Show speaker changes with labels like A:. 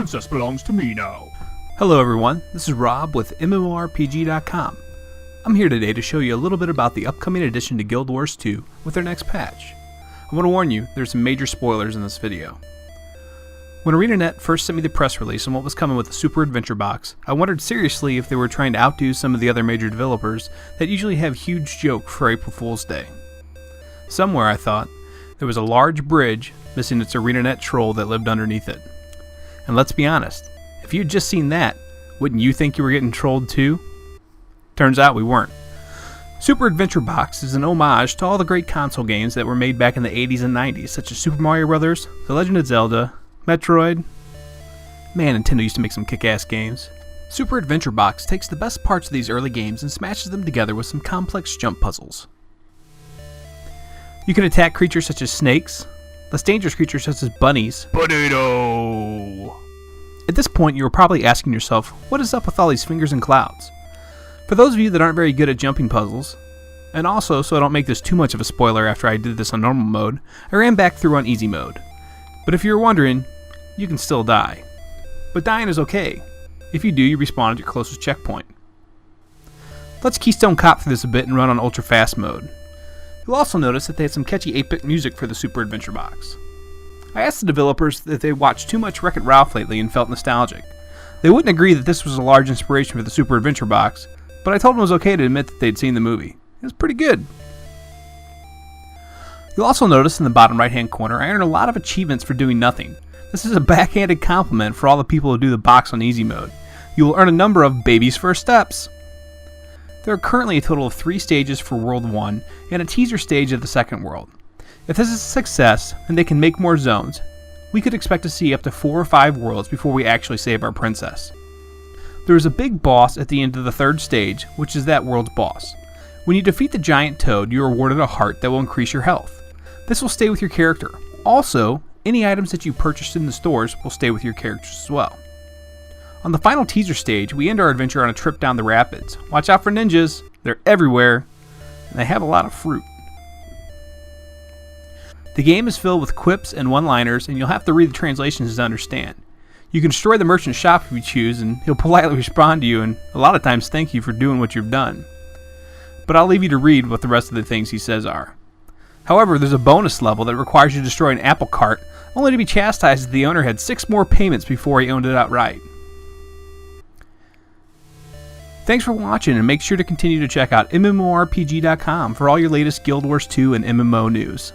A: princess belongs to me now.
B: Hello everyone, this is Rob with MMORPGcom. I'm here today to show you a little bit about the upcoming addition to Guild Wars 2 with their next patch. I want to warn you, there's some major spoilers in this video. When ArenaNet first sent me the press release on what was coming with the Super Adventure Box, I wondered seriously if they were trying to outdo some of the other major developers that usually have huge joke for April Fool's Day. Somewhere, I thought, there was a large bridge missing its ArenaNet troll that lived underneath it. And let's be honest, if you had just seen that, wouldn't you think you were getting trolled too? Turns out we weren't. Super Adventure Box is an homage to all the great console games that were made back in the 80s and 90s, such as Super Mario Bros., The Legend of Zelda, Metroid. Man, Nintendo used to make some kick-ass games. Super Adventure Box takes the best parts of these early games and smashes them together with some complex jump puzzles. You can attack creatures such as snakes, less dangerous creatures such as bunnies.
A: Potato!
B: At this point, you were probably asking yourself, what is up with all these fingers and clouds? For those of you that aren't very good at jumping puzzles, and also so I don't make this too much of a spoiler after I did this on normal mode, I ran back through on easy mode. But if you're wondering, you can still die. But dying is okay. If you do, you respawn at your closest checkpoint. Let's Keystone Cop through this a bit and run on ultra fast mode. You'll also notice that they had some catchy 8-bit music for the Super Adventure Box. I asked the developers if they watched too much Wreck-It Ralph lately and felt nostalgic. They wouldn't agree that this was a large inspiration for the Super Adventure Box, but I told them it was okay to admit that they'd seen the movie. It was pretty good. You'll also notice in the bottom right hand corner I earned a lot of achievements for doing nothing. This is a backhanded compliment for all the people who do the box on easy mode. You will earn a number of baby's first steps. There are currently a total of 3 stages for World 1 and a teaser stage of the second world. If this is a success and they can make more zones, we could expect to see up to 4 or 5 worlds before we actually save our princess. There is a big boss at the end of the 3rd stage, which is that world's boss. When you defeat the giant toad, you are awarded a heart that will increase your health. This will stay with your character. Also, any items that you purchased in the stores will stay with your characters as well. On the final teaser stage, we end our adventure on a trip down the rapids. Watch out for ninjas, they're everywhere, and they have a lot of fruit. The game is filled with quips and one-liners, and you'll have to read the translations to understand. You can destroy the merchant shop if you choose, and he'll politely respond to you and a lot of times thank you for doing what you've done. But I'll leave you to read what the rest of the things he says are. However, there's a bonus level that requires you to destroy an apple cart, only to be chastised that the owner had 6 more payments before he owned it outright. Thanks for watching, and make sure to continue to check out MMORPG.com for all your latest Guild Wars 2 and MMO news.